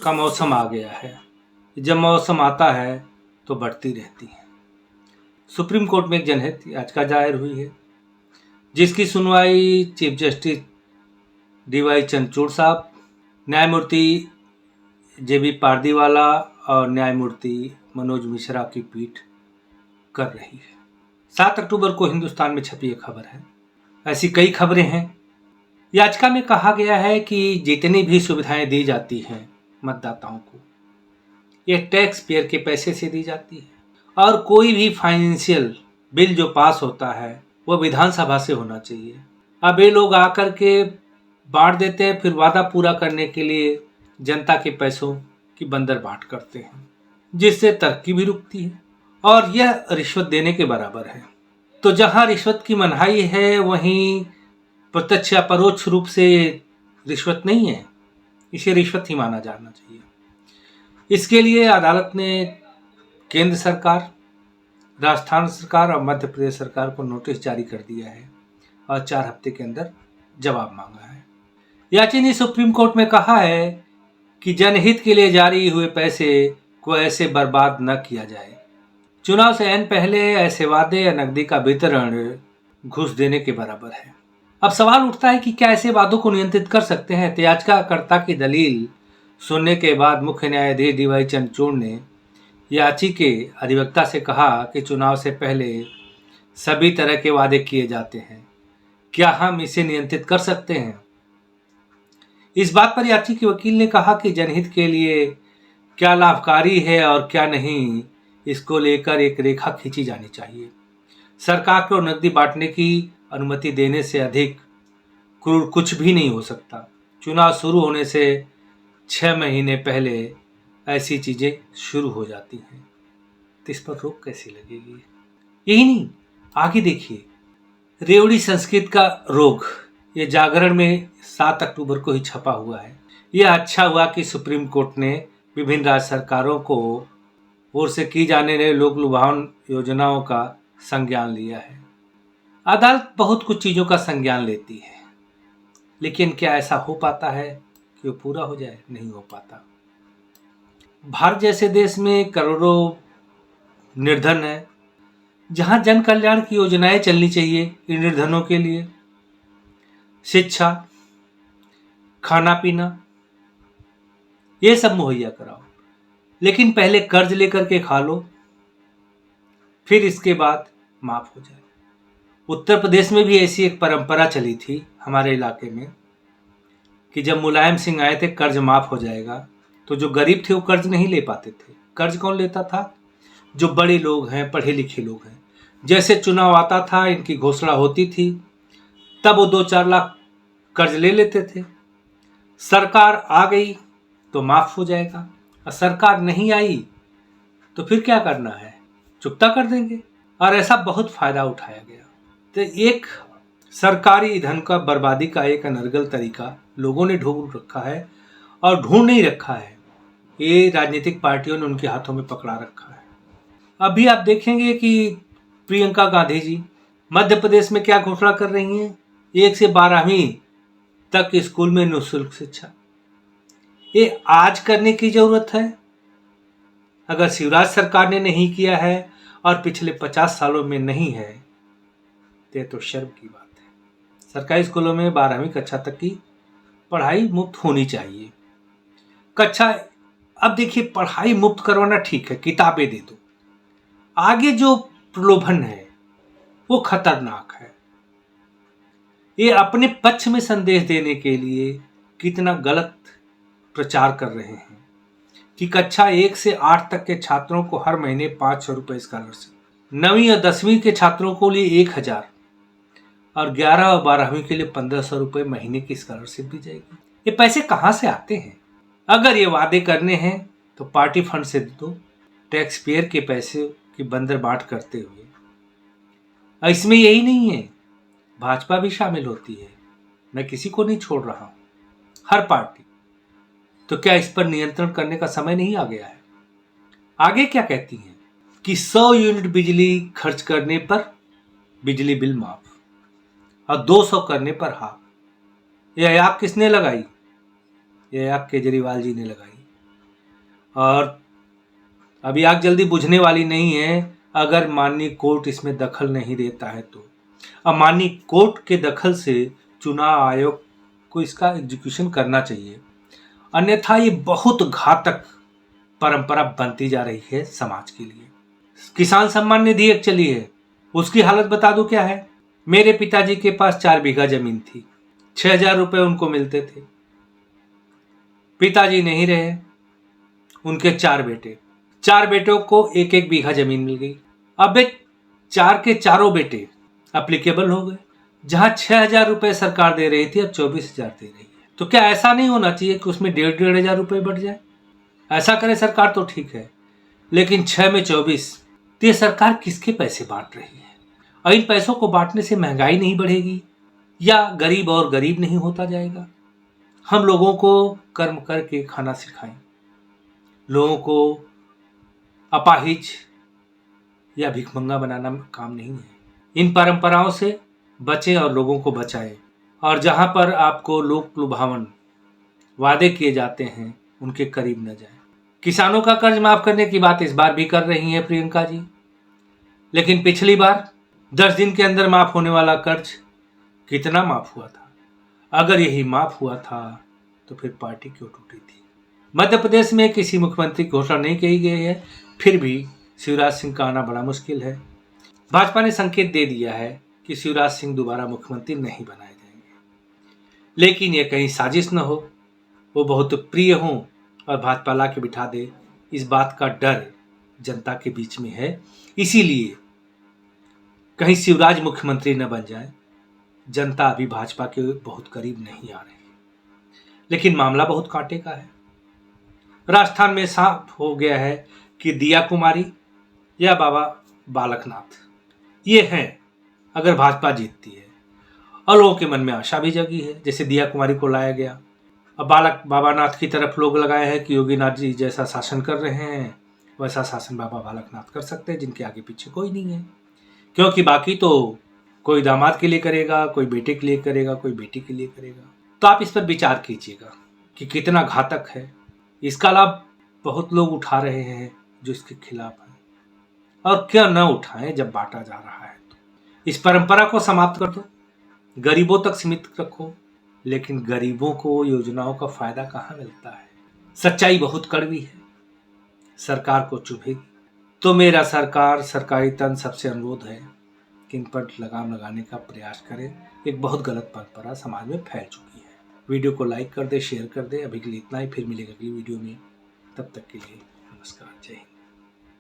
का मौसम आ गया है। जब मौसम आता है तो बढ़ती रहती है। सुप्रीम कोर्ट में एक जनहित याचिका दायर हुई है, जिसकी सुनवाई चीफ जस्टिस DY चंद्रचूड़ साहब, न्यायमूर्ति JB पारदीवाला और न्यायमूर्ति मनोज मिश्रा की पीठ कर रही है। 7 अक्टूबर को हिंदुस्तान में छपी एक खबर है। ऐसी कई खबरें हैं। याचिका में कहा गया है कि जितनी भी सुविधाएं दी जाती हैं मतदाताओं को, ये टैक्स पेयर के पैसे से दी जाती है और कोई भी फाइनेंशियल बिल जो पास होता है वो विधानसभा से होना चाहिए। अब ये लोग आकर के बांट देते हैं, फिर वादा पूरा करने के लिए जनता के पैसों की बंदर बांट करते हैं, जिससे तरक्की भी रुकती है और यह रिश्वत देने के बराबर है। तो जहां रिश्वत की मनाही है वहीं प्रत्यक्ष या परोक्ष रूप से रिश्वत नहीं है, इसे रिश्वत ही माना जाना चाहिए। इसके लिए अदालत ने केंद्र सरकार, राजस्थान सरकार और मध्य प्रदेश सरकार को नोटिस जारी कर दिया है और 4 हफ्ते के अंदर जवाब मांगा है। याचिका ने सुप्रीम कोर्ट में कहा है कि जनहित के लिए जारी हुए पैसे को ऐसे बर्बाद न किया जाए। चुनाव से ऐन पहले ऐसे वादे या नकदी का वितरण घूस देने के बराबर है। अब सवाल उठता है कि क्या ऐसे वादों को नियंत्रित कर सकते हैं? तो याचिकाकर्ता की दलील सुनने के बाद मुख्य न्यायाधीश DY चंद्रचूड़ ने याचिका के अधिवक्ता से कहा कि चुनाव से पहले सभी तरह के वादे किए जाते हैं, क्या हम इसे नियंत्रित कर सकते हैं? इस बात पर याचिका के वकील ने कहा कि जनहित के लिए क्या लाभकारी है और क्या नहीं, इसको लेकर एक रेखा खींची जानी चाहिए। सरकार को नकदी बांटने की अनुमति देने से अधिक क्रूर कुछ भी नहीं हो सकता। चुनाव शुरू होने से 6 महीने पहले ऐसी चीजें शुरू हो जाती हैं, तो इस पर रोक कैसे लगेगी? यही नहीं, आगे देखिए, रेवड़ी संस्कृत का रोग, ये जागरण में 7 अक्टूबर को ही छपा हुआ है। यह अच्छा हुआ कि सुप्रीम कोर्ट ने विभिन्न राज्य सरकारों को ओर से की जाने वाली लोक लुभावन योजनाओं का संज्ञान लिया है। अदालत बहुत कुछ चीजों का संज्ञान लेती है, लेकिन क्या ऐसा हो पाता है कि वो पूरा हो जाए? नहीं हो पाता। भारत जैसे देश में करोड़ों निर्धन है, जहां जन कल्याण की योजनाएं चलनी चाहिए इन निर्धनों के लिए, शिक्षा, खाना पीना, ये सब मुहैया कराओ, लेकिन पहले कर्ज लेकर के खा लो, फिर इसके बाद माफ हो जाए। उत्तर प्रदेश में भी ऐसी एक परंपरा चली थी हमारे इलाके में कि जब मुलायम सिंह आए थे कर्ज माफ हो जाएगा, तो जो गरीब थे वो कर्ज नहीं ले पाते थे। कर्ज कौन लेता था? जो बड़े लोग हैं, पढ़े लिखे लोग हैं। जैसे चुनाव आता था, इनकी घोषणा होती थी, तब वो 2-4 लाख कर्ज ले लेते थे। सरकार आ गई तो माफ हो जाएगा, और सरकार नहीं आई तो फिर क्या करना है? चुकता कर देंगे। और ऐसा बहुत फायदा उठाया गया। तो एक सरकारी धन का बर्बादी का एक अनर्गल तरीका लोगों ने ढूंढ रखा है, और ढूंढ नहीं रखा है, ये राजनीतिक पार्टियों ने उनके हाथों में पकड़ा रखा है। अभी आप देखेंगे कि प्रियंका गांधी जी मध्य प्रदेश में क्या घोषणा कर रही हैं? 1 से 12वीं तक स्कूल में निःशुल्क शिक्षा। ये आज करने की जरूरत है। अगर शिवराज सरकार ने नहीं किया है और पिछले 50 सालों में नहीं है, तो शर्म की बात है। सरकारी स्कूलों में 12वीं कक्षा तक की पढ़ाई मुफ्त होनी चाहिए। अब देखिए, पढ़ाई मुफ्त करवाना ठीक है, किताबें दे दो। आगे जो प्रलोभन है वो खतरनाक है। ये अपने पक्ष में संदेश देने के लिए कितना गलत प्रचार कर रहे हैं कि कक्षा 1 से 8 तक के छात्रों को हर महीने 500 रुपये स्कॉलरशिप, 9वीं और 10वीं के छात्रों को लिए 1000, और 11 और 12वीं के लिए 1500 रुपये महीने की स्कॉलरशिप दी जाएगी। ये पैसे कहाँ से आते हैं? अगर ये वादे करने हैं तो पार्टी फंड से दो, टैक्स पेयर के पैसे की बंदर बाट करते हुए। और इसमें यही नहीं है, भाजपा भी शामिल होती है, मैं किसी को नहीं छोड़ रहा हूं, हर पार्टी। तो क्या इस पर नियंत्रण करने का समय नहीं आ गया है? आगे क्या कहती हैं कि 100 यूनिट बिजली खर्च करने पर बिजली बिल माफ, और 200 करने पर हाफ। यह आप किसने लगाई? यह आप केजरीवाल जी ने लगाई। और अभी आग जल्दी बुझने वाली नहीं है अगर माननीय कोर्ट इसमें दखल नहीं देता है तो। अब माननीय कोर्ट के दखल से चुनाव आयोग को इसका एग्जीक्यूशन करना चाहिए, अन्यथा ये बहुत घातक परंपरा बनती जा रही है समाज के लिए। किसान सम्मान निधि एक चली है, उसकी हालत बता दूं क्या है। मेरे पिताजी के पास 4 बीघा जमीन थी, 6,000 रुपए उनको मिलते थे। पिताजी नहीं रहे, उनके 4 बेटे, 4 बेटों को 1-1 बीघा जमीन मिल गई। अब वे 4 के चारों बेटे अप्लीकेबल हो गए। जहां 6,000 रुपए सरकार दे रही थी, अब 24,000 दे रही है। तो क्या ऐसा नहीं होना चाहिए कि उसमें 1,500 रुपए बढ़ जाए? ऐसा करे सरकार तो ठीक है, लेकिन 6 में 24, तो ये सरकार किसके पैसे बांट रही है? और इन पैसों को बांटने से महंगाई नहीं बढ़ेगी या गरीब और गरीब नहीं होता जाएगा? हम लोगों को कर्म करके खाना सिखाएं, लोगों को अपाहिज या भिखमंगा बनाना काम नहीं है। इन परंपराओं से बचें और लोगों को बचाएं। और जहां पर आपको लोक लुभावन वादे किए जाते हैं, उनके करीब न जाएं। किसानों का कर्ज माफ करने की बात इस बार भी कर रही हैं प्रियंका जी, लेकिन पिछली बार 10 दिन के अंदर माफ होने वाला कर्ज कितना माफ हुआ था? अगर यही माफ हुआ था तो फिर पार्टी क्यों टूटी थी? मध्य प्रदेश में किसी मुख्यमंत्री की घोषणा नहीं की गई है, फिर भी शिवराज सिंह का आना बड़ा मुश्किल है। भाजपा ने संकेत दे दिया है कि शिवराज सिंह दोबारा मुख्यमंत्री नहीं बनाए जाएंगे, लेकिन यह कहीं साजिश न हो, वो बहुत प्रिय हों और भाजपा ला के बिठा दे, इस बात का डर जनता के बीच में है। इसीलिए कहीं शिवराज मुख्यमंत्री न बन जाए। जनता अभी भाजपा के बहुत करीब नहीं आ रही, लेकिन मामला बहुत कांटे का है। राजस्थान में साफ हो गया है कि दिया कुमारी या बाबा बालकनाथ ये हैं अगर भाजपा जीतती है। और लोगों के मन में आशा भी जगी है, जैसे दिया कुमारी को लाया गया। अब बाबा नाथ की तरफ लोग लगाए हैं कि योगी नाथ जी जैसा शासन कर रहे हैं वैसा शासन बाबा बालकनाथ कर सकते हैं, जिनके आगे पीछे कोई नहीं है। क्योंकि बाकी तो कोई दामाद के लिए करेगा, कोई बेटे के लिए करेगा, कोई बेटी के लिए करेगा। तो आप इस पर विचार कीजिएगा कि कितना घातक है। इसका लाभ बहुत लोग उठा रहे हैं जो इसके खिलाफ हैं, और क्या न उठाएं जब बांटा जा रहा है। तो इस परंपरा को समाप्त कर दो, गरीबों तक सीमित रखो, लेकिन गरीबों को योजनाओं का फायदा कहाँ मिलता है? सच्चाई बहुत कड़वी है, सरकार को चुभेगी। तो मेरा सरकारी तंत्र सबसे अनुरोध है कि इन पर लगाम लगाने का प्रयास करें। एक बहुत गलत परंपरा समाज में फैल चुकी है। वीडियो को लाइक कर दे, शेयर कर दे। अभी के लिए इतना ही, फिर मिलेगा अगली वीडियो में। तब तक के लिए नमस्कार, जय हिंद।